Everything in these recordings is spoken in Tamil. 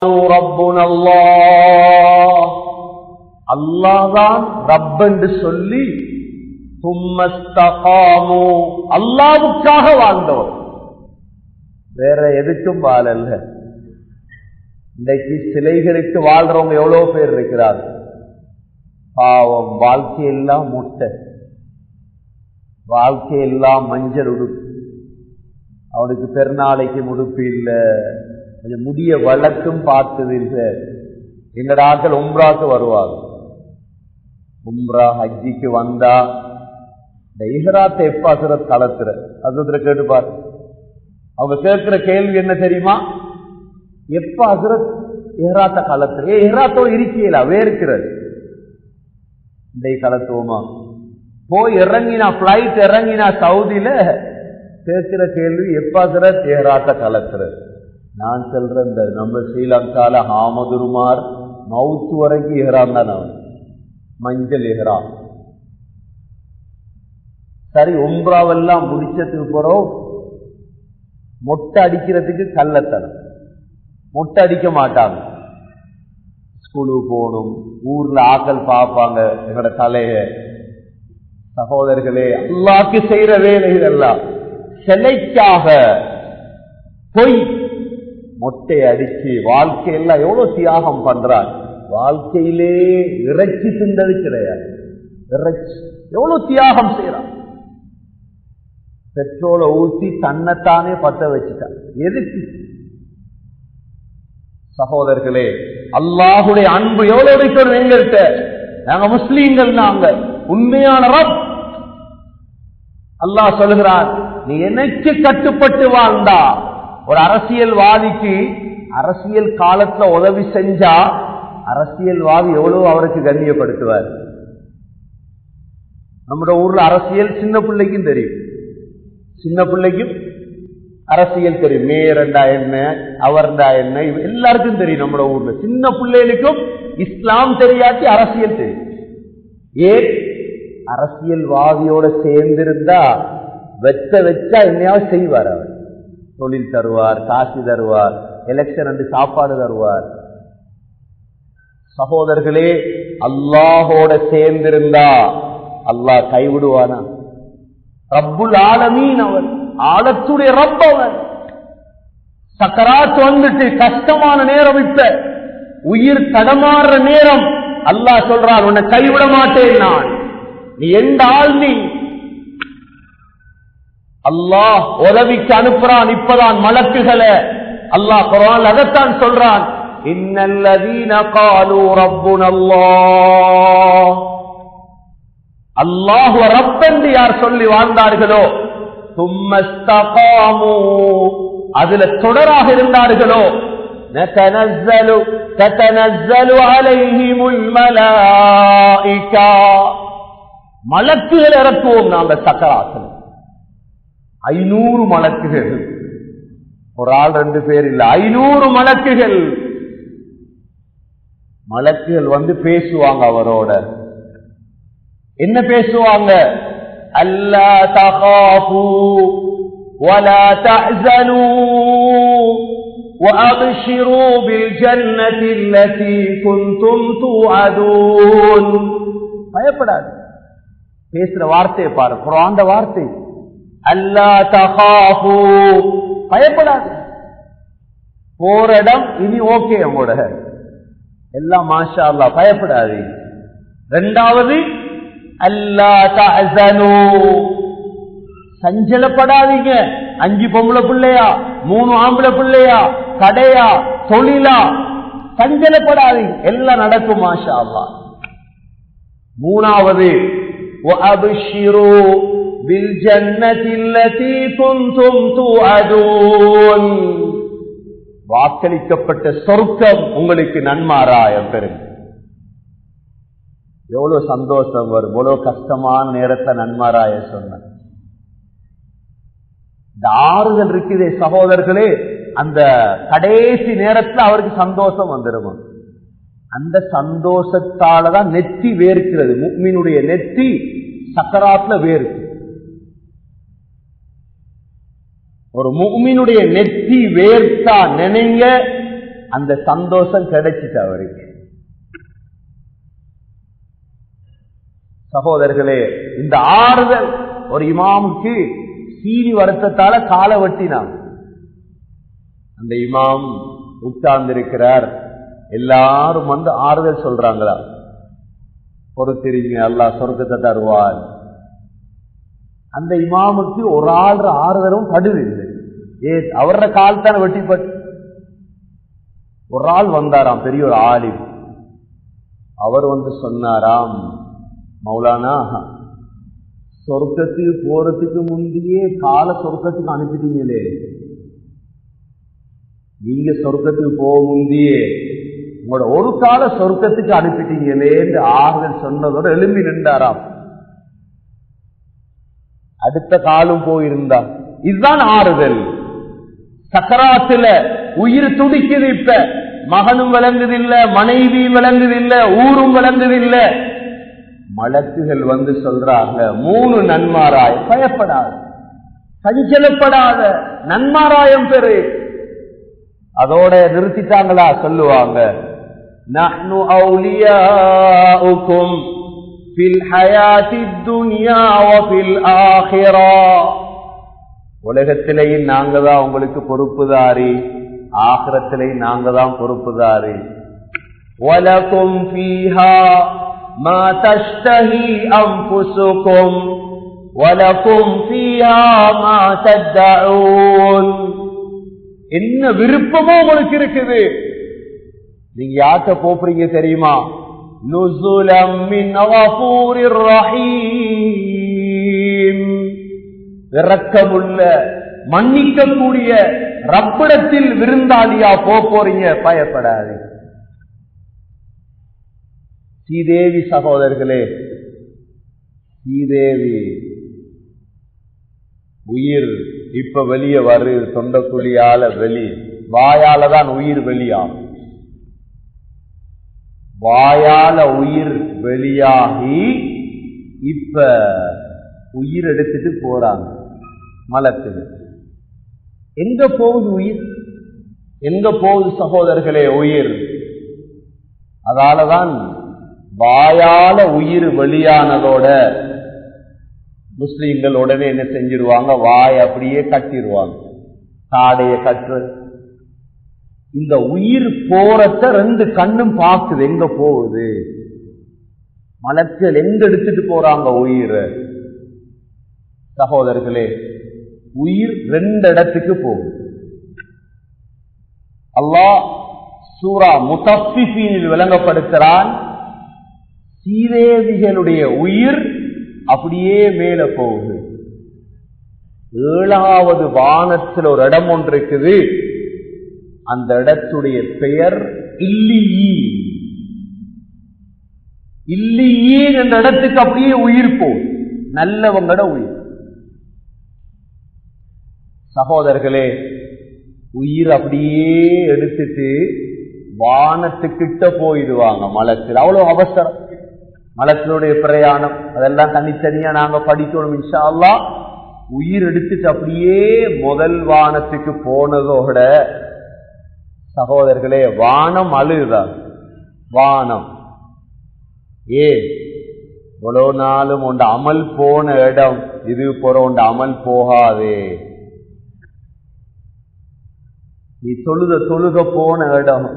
ربنا الله அல்லாஹ்தான் ரப் என்று சொல்லி தும்மஸ்தகாமு அல்லாஹ்வுக்காக வாழ்ந்தவர், வேற எதுக்கும் வாழல்ல. இன்றைக்கு சிலைகளுக்கு வாழ்றவங்க எவ்வளவு பேர் இருக்கிறார். பாவம், வாழ்க்கையெல்லாம் முட்டை, வாழ்க்கையெல்லாம் மஞ்சள் உடுப்பு, அவனுக்கு பெருநாளைக்கு முடுப்பு இல்லை, கொஞ்சம் முடிய வழக்கும் பார்த்தது இல்லை. எங்கட ஆட்கள் உம்ராக்கு வருவாங்க, உம்ரா ஹஜ்ஜிக்கு வந்தா இந்த இஹ்ராத்தை எப்ப அசுரத் கலத்துற அசுரத்துல கேட்டுப்பாரு. அவங்க கேட்கிற கேள்வி என்ன தெரியுமா? எப்ப அசுரத் இஹ்ராத்தை கலத்துற? இஹ்ராத்தோடு இருக்கீங்களா? வேறுக்கிறது இந்த கலத்துவோமா? போய் இறங்கினா பிளைட் இறங்கினா சவுதியில கேட்கிற கேள்வி எப்ப அசுரத் இஹ்ராத்தை கலத்துற? நான் சொல்றேன், இந்த நம்ம ஸ்ரீலங்கால ஹாமதுருமார் மவுத்து வரைக்கும் இஹ்ராம் தான், அவன் மஞ்சள் இஹ்ராம். சரி, உம்ராவெல்லாம் முடிச்சதுக்கு போறோம், மொட்டை அடிக்கிறதுக்கு கள்ளத்தனம், மொட்டை அடிக்க மாட்டாங்க. ஸ்கூலுக்கு போகணும், ஊர்ல ஆக்கள் பார்ப்பாங்க எங்களோட தலைய. சகோதரர்களே, அல்லாஹ்க்கு செய்யற வேலைகள் எல்லாம் சிலைக்காக பொய் மொட்டை அடிச்சு வாழ்க்கையெல்லாம் எவ்வளவு தியாகம் பண்றார். வாழ்க்கையிலே இறைச்சி தின்றது கிடையாது, இறைச்சி எவ்வளவு தியாகம் செய்யறான். பெட்ரோலை ஊற்றி தன்னைத்தானே பத்த வச்சுட்டான். எதுக்கு? சகோதரர்களே, அல்லாஹுடைய அன்பு எவ்வளவு இருக்கணும் எங்கள்கிட்ட. நாங்க முஸ்லீம்கள், நாங்க உண்மையான ரப். அல்லாஹ் சொல்லுகிறான், நீ எனக்கு கட்டுப்பட்டு வாழ்ந்தா. ஒரு அரசியல்வாதிக்கு அரசியல் காலத்துல உதவி செஞ்சா அரசியல்வாதி எவ்வளவு அவருக்கு கண்ணியப்படுத்துவார். நம்ம ஊர்ல அரசியல் சின்ன பிள்ளைக்கும் தெரியும், சின்ன பிள்ளைக்கும் அரசியல் தெரியும். மேயர்ண்டா என்ன, அவர்ண்டா என்ன, எல்லாருக்கும் தெரியும். நம்ம ஊர்ல சின்ன பிள்ளைகளுக்கும் இஸ்லாம் தெரியாட்டி அரசியல் தெரியும். ஏன்? அரசியல்வாதியோட சேர்ந்திருந்தா வச்சா என்னையாவது செய்வார். அவர் தொழில் தருவார், காசு தருவார், எலெக்ஷன் வந்து சாப்பாடு தருவார். சகோதரர்களே, அல்லாஹோட சேர்ந்திருந்தா அல்லாஹ் கைவிடுவானா? ரப்புல் ஆலமீன் அவர், ஆலத்துடைய ரப் அவர். சக்கராத் வந்துட்டு கஷ்டமான நேரம், இப்ப உயிர் தடமாறுற நேரம், அல்லாஹ் சொல்றான், உன்னை கைவிட மாட்டேன் நான். நீ எந்த ஆள்? நீ அல்லாஹ் உதவிக்கு அனுப்புறான். இப்பதான் மலக்குகளை அல்லாஹ் குர்ஆன்ல அதைத்தான் சொல்றான், இன்னல்லதீன காலூ ரப்புனல்லாஹ். அல்லாஹ்வ ரப் என்று யார் சொல்லி வாழ்ந்தார்களோ, தும்மஸ்தகாமு அதுல தொடராக இருந்தார்களோ, ததனஸ்ஸலு அலைஹிமுல் மலாயிகா மலக்குகள் இறக்குவோம் நாங்க சக்கராத்தில். 500 மலக்குகள், ஒரு ஆள் 2 பேர் இல்ல, 500 மலக்குகள். மலக்குகள் வந்து பேசுவாங்க அவரோட. என்ன பேசுவாங்க? அல்லா தகாஃபு வலா தஹ்ஸனு வஅப்ஷிரு பில் ஜன்னதி அல்லதி குன்தும் துஅதூன். பயப்படாது. பேசுற வார்த்தையை பாரு, குர்ஆன் வார்த்தை. அல்லா தகாஃபு, பயப்படாது. போற இடம் இனி ஓகே, உங்களோட எல்லாம் மாஷா அல்லாஹ், பயப்படாது. இரண்டாவது, அல்லா தஹ்ஸனு, சஞ்சலப்படாதீங்க. 5 பொம்பளை பிள்ளையா, 3 ஆம்பளை பிள்ளையா, கடையா, தொழிலா, சஞ்சலப்படாதீங்க, எல்லாம் நடக்கும் மாஷா அல்லாஹ். மூணாவது, வஅப்ஷிரு பில் ஜன்னதி அல்லதி குன்தும் துஅதூன், வாக்களிக்கப்பட்ட சொர்க்கம் உங்களுக்கு நன்மாராய பெறும். எவ்வளவு சந்தோஷம் வரும், எவ்வளவு கஷ்டமான நேரத்தை நன்மாராய சொன்ன. இந்த ஆறுதல் இருக்குதே சகோதரர்களே, அந்த கடைசி நேரத்தில் அவருக்கு சந்தோஷம் வந்துடும். அந்த சந்தோஷத்தாலதான் நெத்தி வேர்க்கிறது. முஃமினுடைய நெத்தி சக்கராத்துல வேர்க்கு. ஒரு முஃமினுடைய நெத்தி வேர்த்தா நினைங்க, அந்த சந்தோஷம் கிடைச்சிட்டு அவருக்கு. சகோதரர்களே, இந்த ஆறுதல் ஒரு இமாமுக்கு சீனி வருத்தத்தால காலை வெட்டினான். அந்த இமாம் உட்கார்ந்திருக்கிறார். எல்லாரும் வந்து ஆறுதல் சொல்றாங்களா, பொறுத்திருங்க அல்லாஹ் சொர்க்கத்தை தருவார். அந்த இமாமுக்கு ஒரு ஆள் ஆறுதலும் படுவில்லை. அவர கால் தானே வெட்டிப்பட்டு. ஒரு ஆள் வந்தாராம், பெரிய ஒரு ஆலிம். அவர் வந்து சொன்னாராம், மௌலானா சொர்க்கத்துக்கு போறதுக்கு முந்தையே கால சொர்க்கத்துக்கு அனுப்பிட்டீங்களே, நீங்க சொர்க்கத்துக்கு போக முந்தையே உங்களோட ஒரு கால சொர்க்கத்துக்கு அனுப்பிட்டீங்களே என்று ஆறுதல் சொன்னதோட எழும்பி நின்றாராம். அடுத்த காலம் போயிருந்தா. இதுதான் ஆறுதல். சக்கராத்துல உயிர் துடிக்குது. இப்ப மகனும் விளங்குதில்ல, மனைவியும் விளங்குதில்ல, ஊரும் விளங்குதில்ல. மலக்குகள் வந்து சொல்றாங்க, 3 நன்மாராயம், பயப்படாத, சஞ்சலப்படாத, நன்மாராயம் பெரு. அதோட நிறுத்திட்டாங்களா? சொல்லுவாங்க, நஹ்னு அவுலியாஉக்கும் ஃபில் ஹயாத்தித் துன்யா வ ஃபில் ஆখিরা. உலகத்திலேயும் நாங்க தான் உங்களுக்கு பொறுப்புதாரி, ஆখিরাத்திலேயும் நாங்க தான் பொறுப்புதாரி. வலகும் ஃபீஹா மா தஷ்தஹி அன்ஃபுசுகும் வலகும் ஃபீஹா மா ததஊன். என்ன விருப்பமோ உங்களுக்கு இருக்குது. நீங்க யார்கிட்ட போறீங்க தெரியுமா? நுஸுலம் மின் கஃபூரிர் ரஹீம். இரக்கமுள்ள மன்னிக்கக்கூடிய ரப்பிடத்தில் விருந்தாளியா போறீங்க, பயப்படாது. ஸ்ரீதேவி சகோதரர்களே, ஸ்ரீதேவி உயிர் இப்ப வெளியே வருது. தொண்டக்குழியால வெளி, வாயால தான் உயிர் வெளியாகும். வாயால உயிர் வெளியாகி இப்ப உயிர் எடுத்துட்டு போறாங்க மலத்துக்கு. எங்க போகுது உயிர்? எங்க போகுது சகோதரர்களே உயிர்? அதாலதான் வாயால உயிர் வெளியானதோட முஸ்லீம்கள் உடனே என்ன செஞ்சிருவாங்க? வாய் அப்படியே கட்டிடுவாங்க, தாடைய கட்டு. இந்த உயிர் போறத 2 கண்ணும் பார்க்குது எங்க போகுது. மலக்கள் எங்க எடுத்துட்டு போறாங்க உயிர்? சகோதரர்களே, உயிர் 2 இடத்துக்கு போகுது. அல்லாஹ் சூரா முத்தஃபிஃபீனில் விளங்கப்படுத்துறான், சீதேவிகளுடைய உயிர் அப்படியே மேல போகுது. 7வது வானத்தில் ஒரு இடம் ஒன்று இருக்குது. அந்த இடத்துடைய பெயர் இல்லியீன். இல்லியீன் என்ற இடத்துக்கு அப்படியே உயிர் போகுது, நல்லவங்கட உயிர். சகோதரர்களே, உயிர் அப்படியே எடுத்துட்டு வானத்துக்கிட்ட போயிடுவாங்க மலக்கில். அவ்வளவு அவசரம் மலக்கினுடைய பிரயாணம். அதெல்லாம் தனித்தனியா நாங்க படிக்கணும் இன்ஷா அல்லாஹ். உயிர் எடுத்துட்டு அப்படியே முதல் வானத்துக்கு போனதோட சகோதரர்களே, வானம் அழுதான். வானம் இவ்வளவு நாளும் உண்ட அமல் போன இடம் இது போற உண்ட அமல் போகாதே. நீ தொழுக போன இடம்,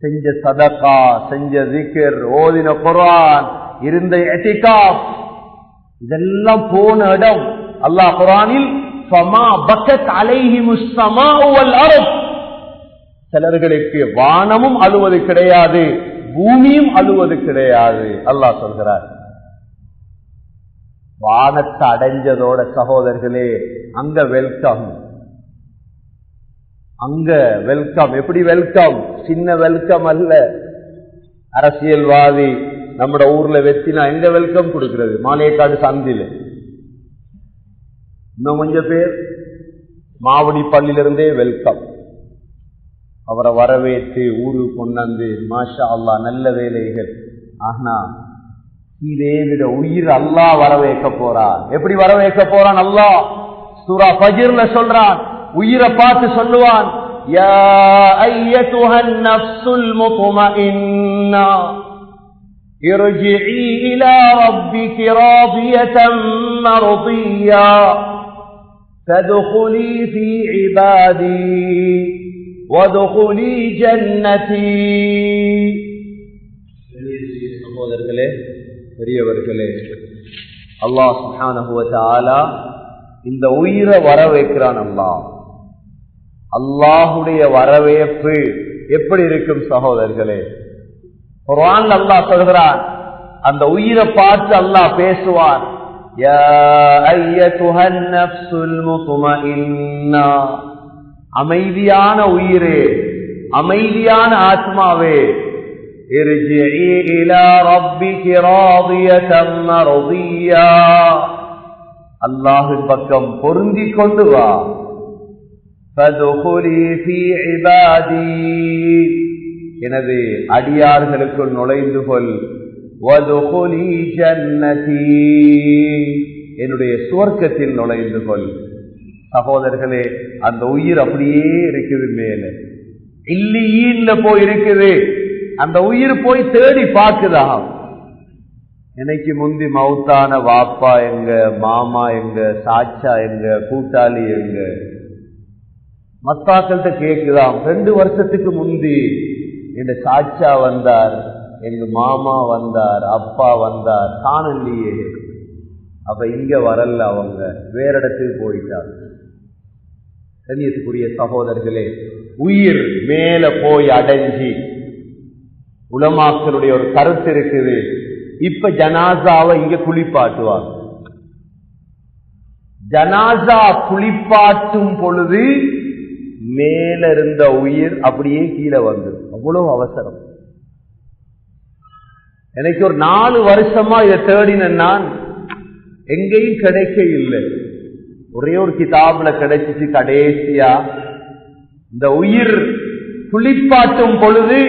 செஞ்ச சதகா, செஞ்ச திக்ர், ஓதின குர்ஆன், இருந்த இஅ்திகாஃப், இதெல்லாம் போன இடம். அல்லாஹ் குர்ஆனில் ஃபமா பக்கத் அலைஹிமுஸ் ஸமாஉ வல் அர்த், சிலர்களுக்கு வானமும் அழுவது கிடையாது, பூமியும் அழுவது கிடையாது. அல்லாஹ் சொல்கிறார். வானத்தை அடைஞ்சதோட சகோதரர்களே, அங்க வெல்கம். அங்க வெல்கம். எப்படி வெல்கம்? சின்ன வெல்கம் அல்ல. அரசியல்வாதி நம்ம ஊர்ல வெத்தினா எங்க வெல்கம் கொடுக்கிறது? மாலையக்காடு சந்தில. இன்னும் கொஞ்சம் பேர் மாவடி பள்ளியிலிருந்தே வெல்கம். அவரை வரவேற்று ஊருக்கு கொண்டாந்து மாஷா அல்லாஹ் நல்ல வேலைகள். ஆனா இதேவிட உயிர் அல்லாஹ் வரவேற்க போறான். எப்படி வரவேற்க போறான்? அல்லாஹ் சூரா ஃபஜ்ர்ல சொல்றான். உயிரை பார்த்து சொல்லுவான், يا أيتها النفس المطمئنة ارجعي إلى ربك راضية مرضية فادخلي في عبادي وادخلي جنتي. சகோதரர்களே, பெரியவர்களே, அல்லாஹ் சுப்ஹானஹு வ தஆலா இந்த உயிரை வர வைக்கிறான். அல்லாஹுடைய வரவேற்பு எப்படி இருக்கும் சகோதரர்களே? குர்ஆன்ல அல்லாஹ் சொல்கிறான், அந்த உயிரை பார்த்து அல்லாஹ் பேசுவான். யா அய்யதுஹன் நஃப்ஸுல் முத்மஇன்னா, அமைதியான உயிரே, அமைதியான ஆத்மாவே, இர்ஜிஇ இலா ரப்பிகி ராதியதன் மர்தியா, அல்லாஹ்வின் பக்கம் பொருந்திக் கொண்டு வா. ஃபதுகுலி ஃபீ இபாதி, எனது அடியார்களுக்குள் நுழைந்து கொள். வதுகுலி ஜன்னதி, என்னுடைய சுவர்க்கத்தில் நுழைந்து கொள். சகோதரர்களே, அந்த உயிர் அப்படியே இருக்குது, மேல இல்லீன்ல போய் இருக்குது. அந்த உயிர் போய் தேடி பார்க்குதா, எனக்கு முந்தி மௌத்தான வாப்பா எங்க, மாமா எங்க, சாச்சா எங்க, கூட்டாளி எங்க. மத்தாக்கள்கிட்ட கேக்குதாம், 2 வருஷத்துக்கு முந்தி எங்க சாச்சா வந்தார், எங்க மாமா வந்தார், அப்பா வந்தார், காணலையே. அப்ப இங்க வரல, அவங்க வேற இடத்துக்கு போயிட்டார். கண்ணியத்துக்குரிய சகோதரர்களே, உயிர் மேல போய் அடைஞ்சி, உலமாக்களுடைய ஒரு கருத்து இருக்குது, இப்ப ஜனாசாவை இங்க குளிப்பாட்டுவாங்க. ஜனாசா குளிப்பாட்டும் பொழுது மேல இருந்த உயிர் அப்படியே கீழே வந்து, அவ்வளவு அவசரம். எனக்கு ஒரு 4 வருஷமா இதை தேடின, நான் எங்கேயும் கிடைக்க இல்லை. ஒரே ஒரு கிதாபுல கிடைச்சிச்சு. கடைசியா இந்த உயிர் குளிப்பாட்டும் பொழுது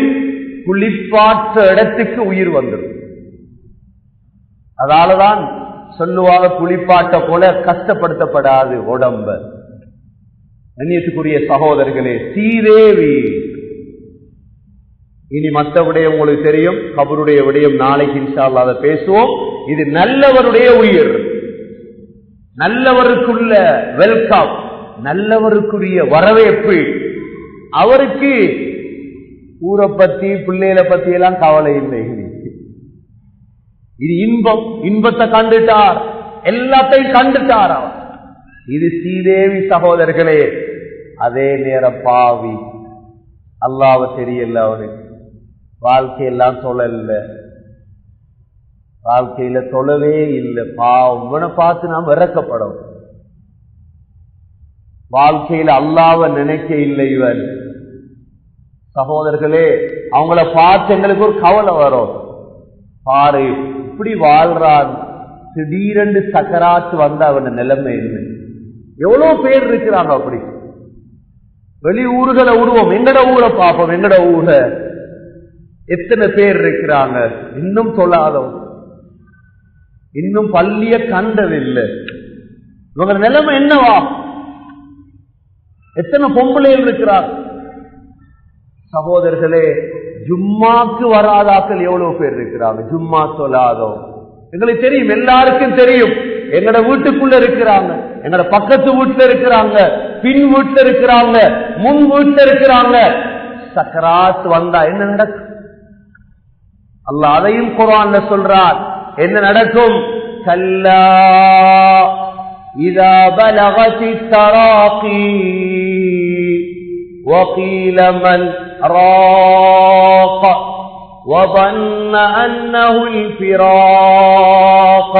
குளிப்பாற்ற இடத்துக்கு உயிர் வந்துடும். அதனாலதான் சொல்லுவாங்க, குளிப்பாட்ட போல கஷ்டப்படுத்தப்படாது உடம்ப. கண்ணியத்துக்குரிய சகோதரர்களே, சீதேவி. இனி மற்ற விடயம் உங்களுக்கு தெரியும், கபருடைய விடயம் நாளைக்கு இன்ஷா அல்லாஹ் அதை பேசுவோம். இது நல்லவருடைய உயிர், நல்லவருக்குள்ள வெல்கம், நல்லவருக்குரிய வரவேற்பு. அவருக்கு ஊரை பத்தி பிள்ளைகளை பத்தி எல்லாம் கவலை இல்லை. இது இன்பம், இன்பத்தை கண்டுட்டார், எல்லாத்தையும் கண்டுட்டார் அவர். இது ஸ்ரீதேவி சகோதரர்களே. அதே நேரம் பாவி, அல்லாஹ்வை தெரியல, அவனுக்கு வாழ்க்கையெல்லாம் தொழல, வாழ்க்கையில தொழவே இல்லை. பாவம், இவனை பார்த்து நாம் இறக்கப்படும். வாழ்க்கையில அல்லாஹ்வை நினைக்க இல்லை இவன். சகோதரர்களே, அவங்கள பார்த்து எங்களுக்கு ஒரு கவலை வரும். பாரு, இப்படி வாழ்றான், திடீரென்று சக்கராத்து வந்த அவன் நிலைமை என்ன? எவ்வளவு பேர் இருக்கிறாங்க அப்படி. வெளி ஊர்களை விடுவோம், எங்கட ஊரை பார்ப்போம், எங்கட ஊரை எத்தனை பேர் இருக்கிறாங்க இன்னும் சொல்லாதவங்க, இன்னும் பள்ளிய கண்டதில்லை. இவங்க நிலைமை என்னவா? எத்தனை பொம்பளைகள் இருக்கிறார் சகோதரர்களே. ஜும்மாக்கு வராதாக்கள் எவ்வளவு பேர் இருக்கிறாங்க, ஜும்மா சொல்லாதோ. எங்களுக்கு தெரியும், எல்லாருக்கும் தெரியும். எங்கட வீட்டுக்குள்ள இருக்கிறாங்க, எங்கட பக்கத்து வீட்டுல இருக்கிறாங்க, பின் வீட்டுல இருக்கிறாங்க, முன் வீட்டுல இருக்கிறாங்க. சக்கராத் வந்தா என்ன நடக்கும்? அல்லாஹ் அதையும் குர்ஆன்ல சொல்றார். என்ன நடக்கும்? கல்லா இதா பலகதி தராகி وقيل من راق وظن أنه الفراق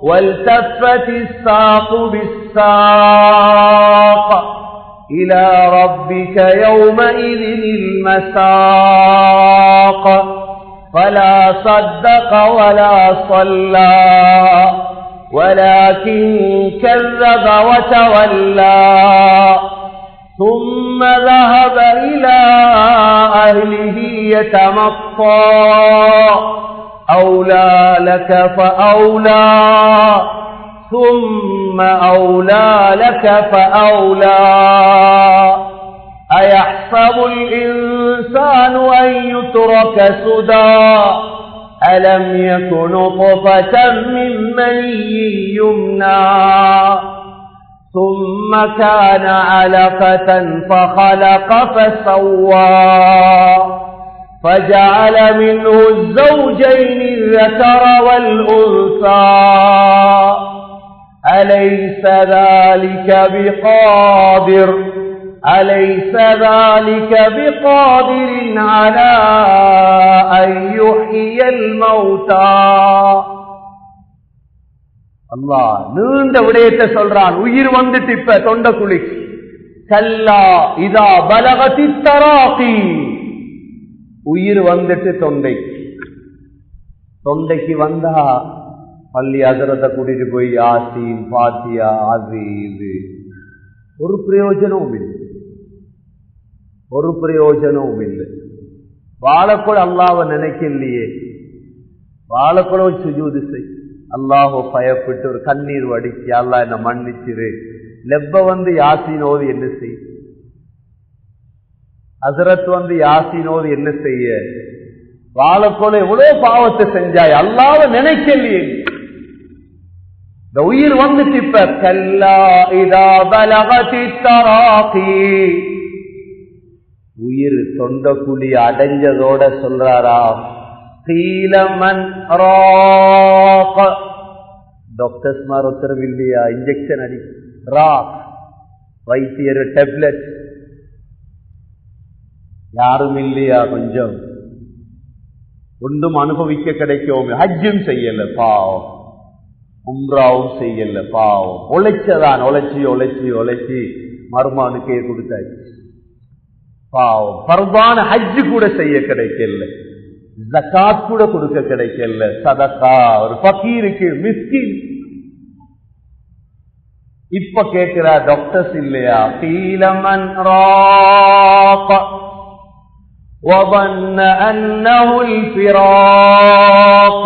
والتفت الساق بالساق إلى ربك يومئذ المساق فلا صدق ولا صلى ولكن كذب وتولى ثم ذهب إلى أهله يتمطى أولى لك فأولى ثم أولى لك فأولى أيحسب الإنسان أن يترك سدى ألم يكن نطفة من مني يمنى ثم كان علقة فخلق فسوى فجعل منه الزوجين الذكر والأنثى أليس ذلك بقادر على أن يحيي الموتى அல்லாஹ் நீண்ட விடயத்தை சொல்றான். உயிர் வந்துட்டு இப்ப தொண்ட குழி. கல்லா இதா பலகதி தராகி, உயிர் வந்துட்டு தொண்டைக்கு வந்தா பள்ளி அசரத்தை கூட்டிட்டு போய் யாசீன் பாத்தியா அது இது ஒரு பிரயோஜனமும் இல்லை. வாழக்கூட அல்லாஹ்வை நினைக்கலையே, வாழக்கூட சுஜூது செய், அல்லாஹ்வை பயப்பட்டு ஒரு கண்ணீர் வடிச்சு அல்லாஹ் என்ன மன்னிச்சிரு. லெப்ப வந்து யாசீனோது என்ன செய்ய, ஹஸரத் வந்து யாசீனோது என்ன செய்ய, வாழக்கூட எவ்வளவு பாவத்தை செஞ்சாய், அல்லாஹ்வை நினைக்கலையே. இந்த உயிர் வந்துட்டு இப்ப கல்லா இதா பலகதி தராகி, உயிர் தொண்டக்குழி அடைஞ்சதோட சொல்றாரா கீலமன் ராக, டாக்டர்ஸ் மார் உத்தரவு இல்லையா, இன்ஜெக்ஷன் அடி ராக் வைத்தியர் டேப்லெட் யாரும் இல்லையா, கொஞ்சம் ஒன்றும் அனுபவிக்க கிடைக்கும். ஹஜ்ஜும் செய்யல பாவம், உம்ராவும் செய்யல பாவம், உழைச்சதான் உழைச்சி மருமானுக்கே கொடுத்தாச்சு பாவம். பர்வான ஹஜ்ஜு கூட செய்ய கிடைக்கல, ஜகாத் கூட கொடுக்க கிடைக்கல, சதகா ஒரு ஃபகீருக்கு மிஸ்கின். இப்ப கேட்கிற டாக்டர்ஸ் இல்லையா, கீலமன் ராக وظن أنه الفراق,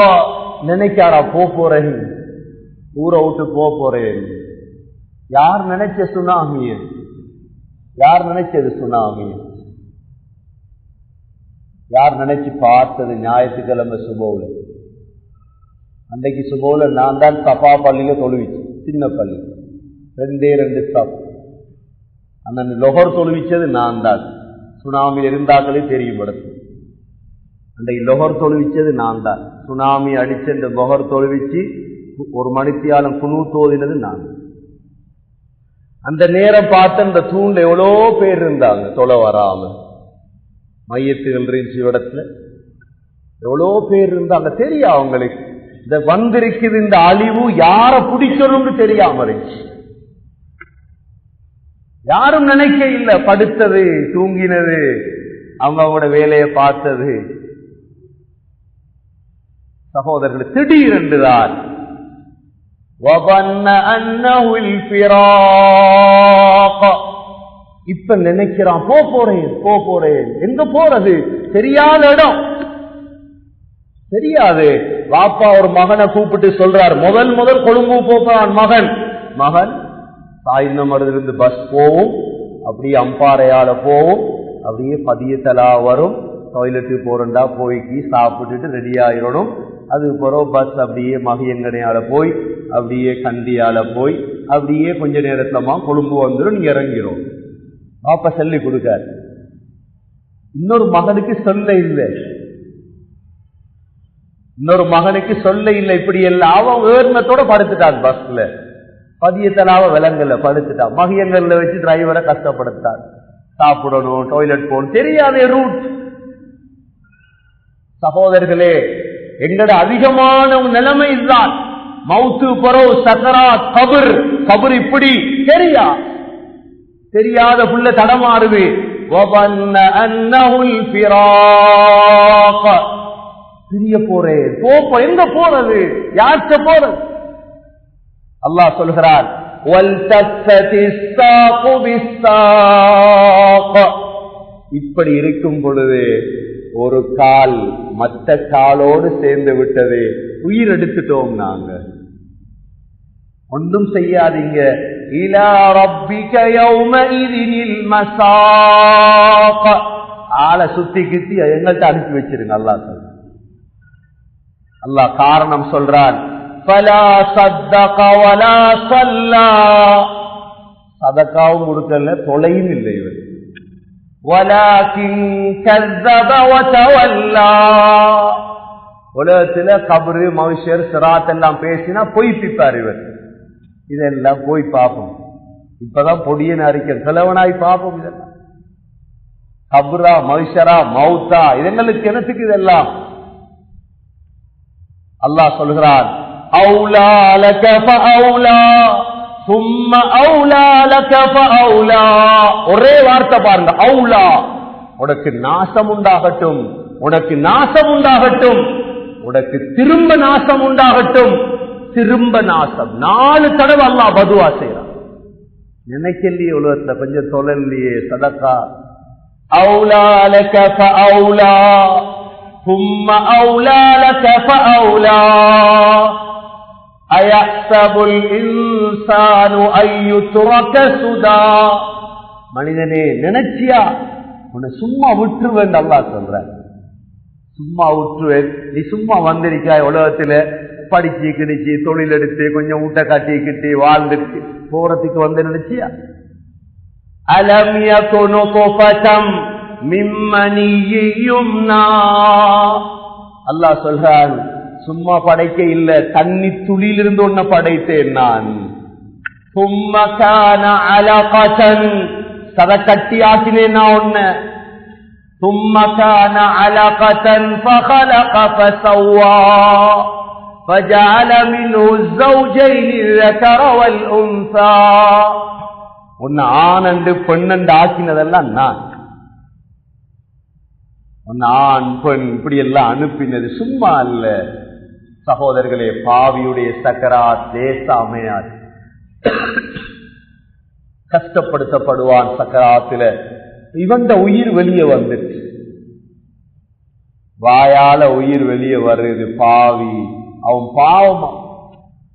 நினைக்காரா போறேன், ஊரை விட்டு போறேன். யார் நினைச்ச சுனாமிய, யார் நினைச்சது சுனாமிய, யார் நினைச்சு பார்த்தது ஞாயிற்றுக்கிழமை சுபோல. அன்றைக்கு சுபோல நான் தான் தப்பா பள்ளியில தொழுவிச்சேன், சின்ன பள்ளி 2 ஸ்டாப். அந்த லொஹர் தொழுவிச்சது நான் தான், சுனாமி இருந்தாக்களே தெரியப்படுத்து. அன்றைக்கு லொஹர் தொழுவிச்சது நான் தான், சுனாமி அடிச்ச இந்த லொஹர் தொழுவிச்சு 1 மணித்தியாலம் குனு தோதினது நான். அந்த நேரம் பார்த்த அந்த தூண்ல எவ்வளோ பேர் இருந்தாங்க தொலை வராம, மையத்துகள் இருந்துச்சு இடத்துல எவ்வளோ பேர் இருந்தாங்க. தெரியும் அவங்களுக்கு இந்த வந்திருக்குது இந்த அழிவு யார பிடிக்கணும்னு தெரியாம இருந்துச்சு. யாரும் நினைக்க இல்லை, படுத்தது தூங்கினது அவங்களோட வேலையை பார்த்தது. சகோதரர்கள் திடீரென்றுதான் இப்ப நினைக்கிறான் போறேன். எங்க போறது தெரியாத இடம், தெரியாது. பாப்பா ஒரு மகனை கூப்பிட்டு சொல்றார், முதல் கொழும்பு போறான் மகன் தாய்நமரிலிருந்து பஸ் போவும், அப்படியே அம்பாறையால போவும், அப்படியே பதியத்தலா வரும், டாய்லெட்டு போறண்டா போய்க்கு சாப்பிட்டுட்டு ரெடி ஆயிரணும். அது பிறகு பஸ் அப்படியே மகியங்கனையால போய் அப்படியே கண்டியால போய் அப்படியே கொஞ்ச நேரத்துலமா கொழும்பு வந்துடும், நீங்க இறங்கிறோம். பாப்பா சொல்லி கொடுக்காரு. இன்னொரு மகனுக்கு சொல்ல இல்லை, இப்படி எல்லாம் அவன் ஏர்மத்தோட படுத்துட்டான் பஸ்ல, பதியத்தலாவ விலங்குல படுத்துட்டான். மகியங்கள்ல வச்சு டிரைவரை கஷ்டப்படுத்தான், சாப்பிடணும் டாய்லெட் போகணும் தெரியாத ரூட். சகோதரர்களே, எங்கட அதிகமான நிலைமை இதுதான். மௌத்து பரோ சக்கராத் கபர் இப்படி தெரியாத புள்ள தடமாறுது. பிரிய போறேன், எங்க போறது, யார்கிட்ட போறது? அல்லாஹ் சொல்கிறார், இப்படி இருக்கும் பொழுது ஒரு கால் மற்ற காலோடு சேர்ந்து விட்டது, உயிர் எடுத்துட்டோம். நாங்க ஒன்றும் செய்யாதீங்க, இலா ரப்பிக யௌமஇதினில் மஸாக். ஆளை சுத்தி கித்தி எங்கள்கிட்ட அனுப்பி வச்சிருங்க. அல்லாஹ் சொல்ற, அல்லாஹ் காரணம் சொல்றான். ஃபலா ஸத்தக வலா ஸல்லா, சதகாவும் கொடுக்கல, தொலையும் இல்லை இவர். வலாகின் கஸ்ஸப வதவல்லா, உலகத்துல கபரு மனுஷர் சிராத் எல்லாம் பேசினா பொய் பிப்பார் இவர். இதெல்லாம் போய் பார்ப்போம். இப்பதான் பொடியன் அறிக்கை செலவனாய் பார்ப்போம். இதெல்லாம் கபரா மனுஷரா மௌத்தா, இதங்களுக்கு என்னத்துக்கு இதெல்லாம்? அல்லாஹ் சொல்கிறான், அவுலா லக ஃபஅவுலா சும்ம அவுலா லக ஃபஅவுலா. ஒரே வார்த்தை பாருங்க, அவுலா. உனக்கு நாசம் உண்டாகட்டும், உனக்கு நாசம் உண்டாகட்டும், உனக்கு திரும்ப நாசம் உண்டாகட்டும், திரும்ப நாசம். 4 தடவை அல்லாஹ் பதுவா செய்யறான். நினைக்கலையே உலகத்துல கொஞ்சம் தொழலையே சதகா. அவுலா லக ஃபஅவுலா சும்ம அவுலா லக ஃபஅவுலா அயஹ்சபுல் இன்சானு அய்யுத்ரக சுதா. மனிதனே நினைச்சியா உன்னை சும்மா விட்டுருவேன் அல்லாஹ் சொல்ற. சும்மா விட்டுருவேன், நீ சும்மா வந்திருக்காய் உலகத்துல படிச்சு கிடிச்சு தொழில் எடுத்து கொஞ்சம் ஊட்ட காட்டிக்கிட்டு வாழ்ந்துட்டு போறதுக்கு வந்து நினைச்சியா? அலம் யகுனு குஃபதம் மிம்மனியும் நா. அல்லாஹ் சொல்றான், சும்மா படைக்க இல்ல, தண்ணி துளியிலிருந்து ஒன்ன படைத்தேன் நான். சும்ம கான அலகதன், சத கட்டி ஆக்கினேன் நான் ஒன்ன. சும்ம கான அலகதன் ஃபஹலக ஃபஸவ்வா ஃபஜஅல மின்ஹு الزوجين الذكر والانثى. உன்ன ஆணண்டு பெண்ணண்டு ஆக்கினதெல்லாம் நான். உன்ன ஆண் பெண் இப்படி எல்லாம் அனுப்பினது சும்மா அல்ல. சகோதரர்களே, பாவியுடைய சக்கராத் லேசாமையாது. கஷ்டப்படுத்தப்படுவான் சக்கராத்துல. இவன் உயிர் வெளியே வந்துச்சு, வாயால உயிர் வெளியே வருது. பாவி, அவன் பாவமா.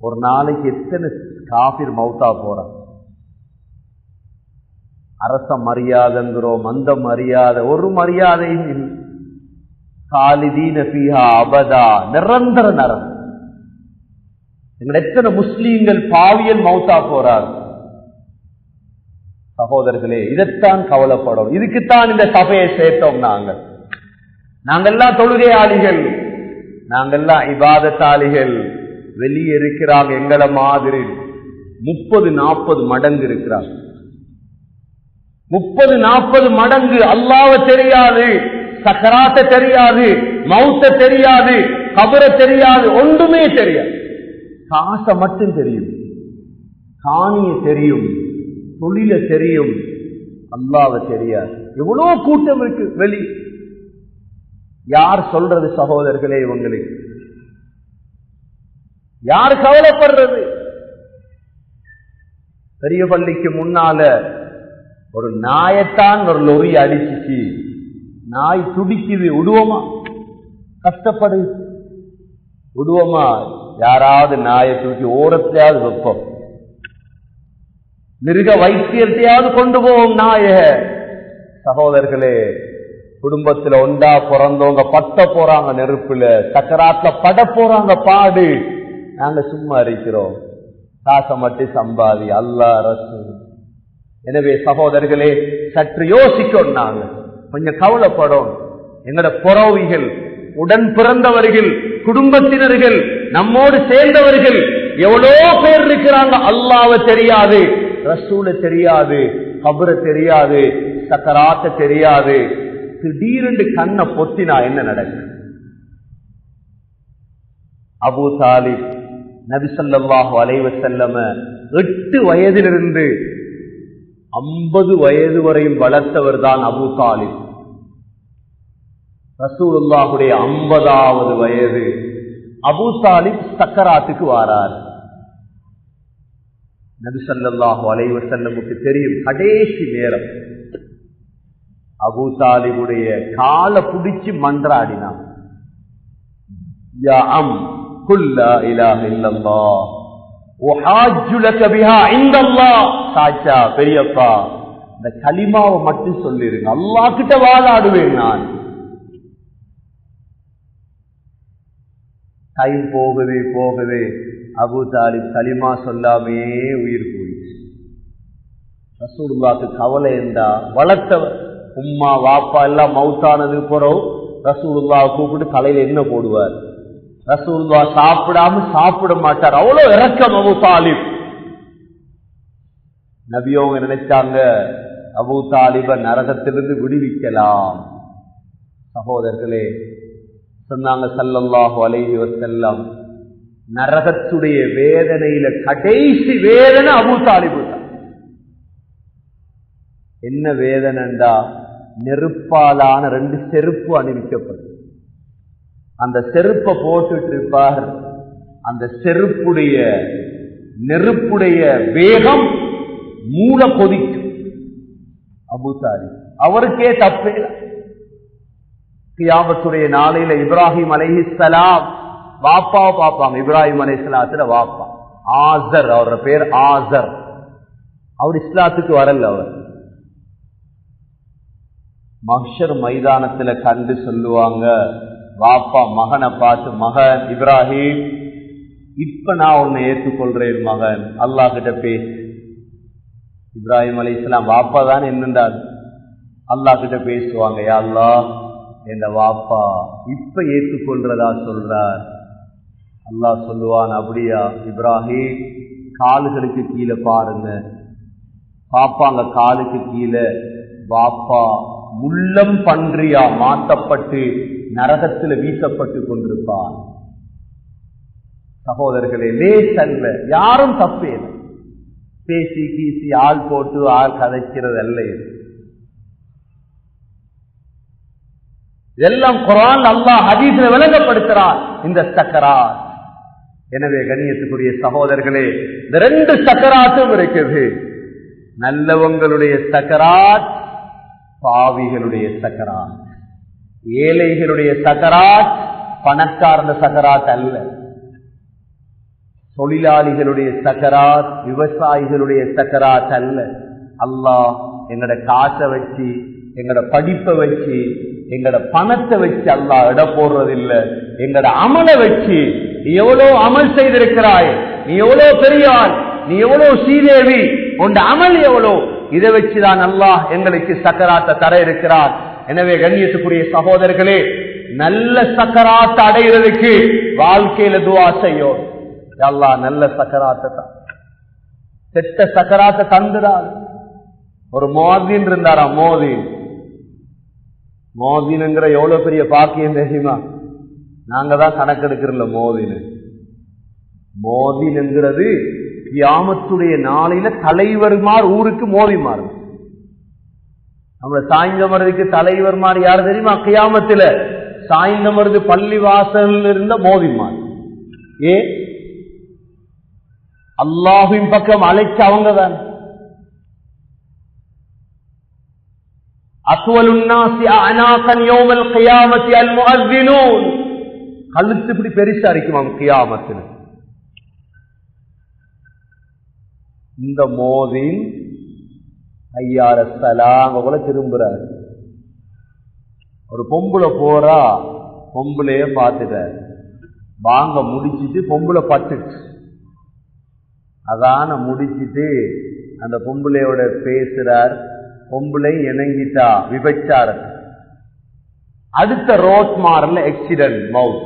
ஒரு நாளைக்கு எத்தனை காபிர் மௌத்தா போறான். அரச மரியாதைங்கிறோம், அந்த மரியாதை ஒரு மரியாதையும் இல்லை. காலிதீன ஃபீஹா அபதா, நிரந்தர நரகம். எங்க எத்தனை முஸ்லீம்கள் பாவியல் மௌத்தா போறார். சகோதரர்களே, இதைத்தான் கவலைப்படும். இதுக்குத்தான் இந்த சபையை சேர்த்தோம். நாங்கெல்லாம் தொழுகையாளிகள், நாங்கெல்லாம் இபாதத்தாளிகள். வெளியே இருக்கிறாங்க எங்களை மாதிரி 30-40 மடங்கு இருக்கிறாங்க. 30-40 மடங்கு அல்லாஹ்வை தெரியாது, சக்கராத்த தெரியாது, மௌத்த தெரியாது, கபர தெரியாது, ஒன்றுமே தெரியாது. காசை மட்டும் தெரியும், காணிய தெரியும், தொழில தெரியும், அல்லாஹ்வை தெரியாது. எவ்வளவு கூட்டம் இருக்கு வெளி. யார் சொல்றது சகோதரர்களே? இவங்களுக்கு யார் கவலைப்படுறது? பெரிய பள்ளிக்கு முன்னால ஒரு நாயத்தான் ஒரு லொரி அடிச்சிச்சு. நாய் துடிக்குது, விடுவோமா? கஷ்டப்படு, விடுவோமா? யாராவது நாயை தூக்கி ஓரத்தையாவது வைப்போம், மிருக வைத்தியத்தையாவது கொண்டு போவோம் நாய. சகோதரர்களே, குடும்பத்துல ஒண்டா பிறந்தவங்க பட்ட போறாங்க நெருப்புல, சக்கராத்துல பட போறாங்க பாடு. நாங்க சும்மா இருக்கிறோம், காசை மட்டும் சம்பாதி, அல்லாஹ் ரசூல். எனவே சகோதரர்களே, சற்று யோசிக்கணும், நாங்க கொஞ்சம் கவலைப்படும். எங்கட புறவிகள், உடன் பிறந்தவர்கள், குடும்பத்தினர்கள், நம்மோடு சேர்ந்தவர்கள் எவ்வளோ பேர் இருக்கிறாங்க. அல்லாஹ்வை தெரியாது, ரசூலை தெரியாது, கபரை தெரியாது, சக்கராத்த தெரியாது. திடீரென்று கண்ணை பொத்தினா என்ன நடக்கும்? அபூ தாலிப் நபி ஸல்லல்லாஹு அலைஹி வஸல்லம் 8 வயதிலிருந்து 50 வயது வரையும் வளர்த்தவர் தான் அபூ தாலிப். ரசூலுல்லாஹுடைய 50வது வயது அபூ தாலிப் சக்கராத்துக்கு வாரார். நபி ஸல்லல்லாஹு அலைஹி வஸல்லமுக்கு தெரியும் கடைசி நேரம். அபூ தாலிபுடைய காலை பிடிச்சு மன்றாடினான், யா அம் குல் லா இலாஹ இல்லல்லாஹ் சாச்சா பெரியப்பா இந்த கலிமாவை மட்டும் சொல்லிருங்க, அல்லாஹ் கிட்ட வாதாடுவேன் நான். டைம் போகுது போகுது, அபூ தாலிப் கலிமா சொல்லாமே உயிர் போயிடுச்சு. ரசூலுல்லாஹ்க்கு கவலை என்றா, வளர்த்தவர் உம்மா வாப்பா எல்லாம் மௌத்தானது போறோம், ரசூலுல்லாஹ் கூப்பிட்டு தலையில என்ன போடுவார். ரசூலுல்லாஹ் சாப்பிட மாட்டார், அவ்வளவு இரக்கம் அபூ தாலிப். நபியோங்க நினைச்சாங்க அபூ தாலிப நரகத்திலிருந்து விடுவிக்கலாம். சகோதரர்களே சொன்னாங்க ஸல்லல்லாஹு அலைஹி வஸல்லம், நரகத்துடைய வேதனையில கடைசி வேதனை அபூ தாலிபு தான். என்ன வேதனைண்டா, நெருப்பாலான 2 செருப்பு அணிவிக்கப்படும். அந்த செருப்பை போட்டுட்டு இருப்பார், அந்த செருப்புடைய நெருப்புடைய வேகம் மூல கொதிக்கும். அபூ தாலிப் அவருக்கே தப்பே. கியாமத்துடைய நாளையில இப்ராஹிம் அலைஹிஸ்ஸலாம் வாப்பாவை பார்ப்பாங்க. இப்ராஹிம் அலைஹிஸ்ஸலாத்துல வாப்பா ஆசர், அவரோட பேர் ஆசர். அவர் இஸ்லாத்துக்கு வரல. அவர் மஹ்ஷர் மைதானத்துல கண்டு சொல்லுவாங்க, வாப்பா மகனை பார்த்து, மகன் இப்ராஹிம், இப்ப நான் உன்னை ஏற்றுக்கொள்றேன் மகன், அல்லாஹ் கிட்ட பேசு. இப்ராஹிம் அலைஹிஸ்ஸலாம் வாப்பா தான் என்னண்டார், அல்லாஹ் கிட்ட பேசுவாங்க. யா அல்லாஹ், என்ற வாப்பா இப்ப ஏற்றுக்கொள்றதா சொல்றார். அல்லாஹ் சொல்லுவான், அப்படியா இப்ராஹிம், கால்களுக்கு கீழே பாருங்க. பாப்பாங்க காலுக்கு கீழே, வாப்பா முள்ளம் பன்றியா மாற்றப்பட்டு நரகத்தில் வீசப்பட்டு கொண்டிருப்பார். சகோதரர்களே, லேசல்ல, யாரும் தப்பே இல்லை. பேசி கீசி ஆள் போட்டு ஆள் கதைக்கிறது அல்ல. இதெல்லாம் குர்ஆன் அல்லாஹ் ஹதீஸ்ல விளங்கப்படுத்துறான் இந்த சக்கராத். எனவே கண்ணியத்துக்குரிய சகோதரர்களே, இந்த 2 சக்கராத்தும் இருக்குது. நல்லவங்களுடைய சக்கராத், பாவிகளுடைய சக்கராத். ஏழைகளுடைய சக்கராத் பணக்காரன சக்கராத் அல்ல. தொழிலாளிகளுடைய சக்கராத், விவசாயிகளுடைய சக்கராத் அல்ல. அல்லாஹ் எங்கட காசை வச்சு, எங்கட படிப்பை வச்சு, எங்கட பணத்தை வச்சு அல்லாஹ் இட போடுறதில்லை. எங்கட அமலை வச்சு, நீ எவ்வளவு அமல் செய்திருக்கிறாய், நீ எவ்வளவு பெரியாள், நீ எவ்வளவு ஸ்ரீதேவி, உன் அமல் எவ்வளோ, இதை வச்சுதான் அல்லாஹ் எங்களுக்கு சக்கராத்தை தர இருக்கிறார். எனவே கண்ணியத்துக்குரிய சகோதரர்களே, நல்ல சக்கராத்தை அடைகிறதுக்கு வாழ்க்கையில துஆ செய்யும். அல்லாஹ் நல்ல சக்கராத்தை தான், செட்ட சக்கராத்தை தந்துடாது. ஒரு மோதின் இருந்தாரா, மோதின்ங்கிற எவ்வளவு பெரிய பாக்கியம் தெரியுமா? நாங்க தான் கணக்கெடுக்கிறோம்ல மோதின்ங்கிறது கியாமத்துடைய நாளையில தலைவர்மார் ஊருக்கு மோதிமாறு. நம்ம சாய்ந்தமருதுக்கு தலைவர்மார் யார் தெரியுமா? கியாமத்துல சாய்ந்தமருது பள்ளி வாசல் இருந்த மோதிமார். அல்லாஹ்வின் பக்கம் அழைச்ச அவங்க தான். கழுத்து இப்படி பெருசா இருக்குமாம் கியாமத்தில். இந்த மோதின் ஐயார சலாங்க கூட திரும்புறாரு. ஒரு பொம்புல போறா, பொம்புலைய பார்த்துட்ட வாங்க முடிச்சிட்டு பொம்புல பட்டுச்சு. அதான முடிச்சிட்டு அந்த பொம்புலையோட பேசுறார். பொம்புலை இணங்கிட்டா விபச்சாரம். அடுத்த ரோட் மாறல ஆக்சிடென்ட், மவுத்.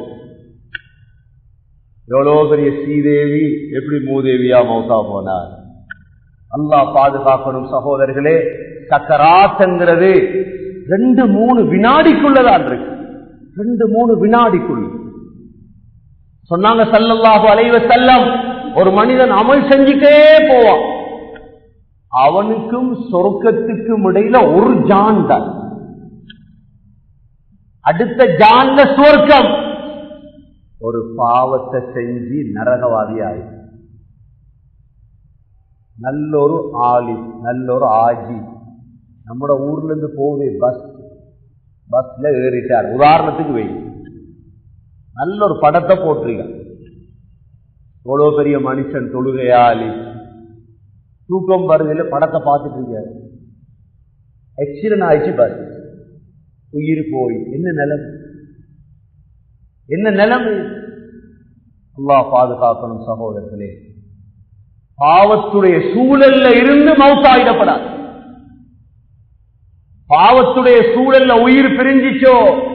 எவ்வளவு பெரிய ஸ்ரீதேவி எப்படி மூதேவியா மவுத்தா போனார். அல்லாஹ் பாதுகாக்கணும் சகோதரர்களே. சக்கராத்ங்கிறது 2-3 வினாடிக்குள்ளதான் இருக்கு. 2-3 வினாடிக்குள்ள சொன்னாங்க ஸல்லல்லாஹு அலைஹி வஸல்லம், ஒரு மனிதன் அமல் செஞ்சுட்டே போவான், அவனுக்கும் சொர்க்கத்துக்கும் இடையில ஒரு ஜான் தான். அடுத்த ஜான்ல சொர்க்கம். ஒரு பாவத்தை செஞ்சு நரகவாதி ஆயிடும். நல்லொரு ஆளி, நல்லொரு ஆஜி நம்மட ஊர்ல இருந்து போகுது, பஸ்ல ஏறிட்டார். உதாரணத்துக்கு வை, நல்ல ஒரு படத்தை போட்டிருக்க, எவ்வளவு பெரிய மனுஷன், தொழுகையாளி, தூக்கம் வருதில்லை, படத்தை பார்த்துட்டு இருக்க, ஆக்சிடென்ட் ஆயிடுச்சு, பாரு, உயிர் போய் என்ன நிலைமை, என்ன நிலைமை. அல்லாஹ் பாதுகாக்கணும் சகோதரர்களே. பாவத்துடைய சூழல்ல இருந்து மௌத்தாயிடப்படாது. பாவத்துடைய சூழல்ல உயிர் பிரிஞ்சிச்சோ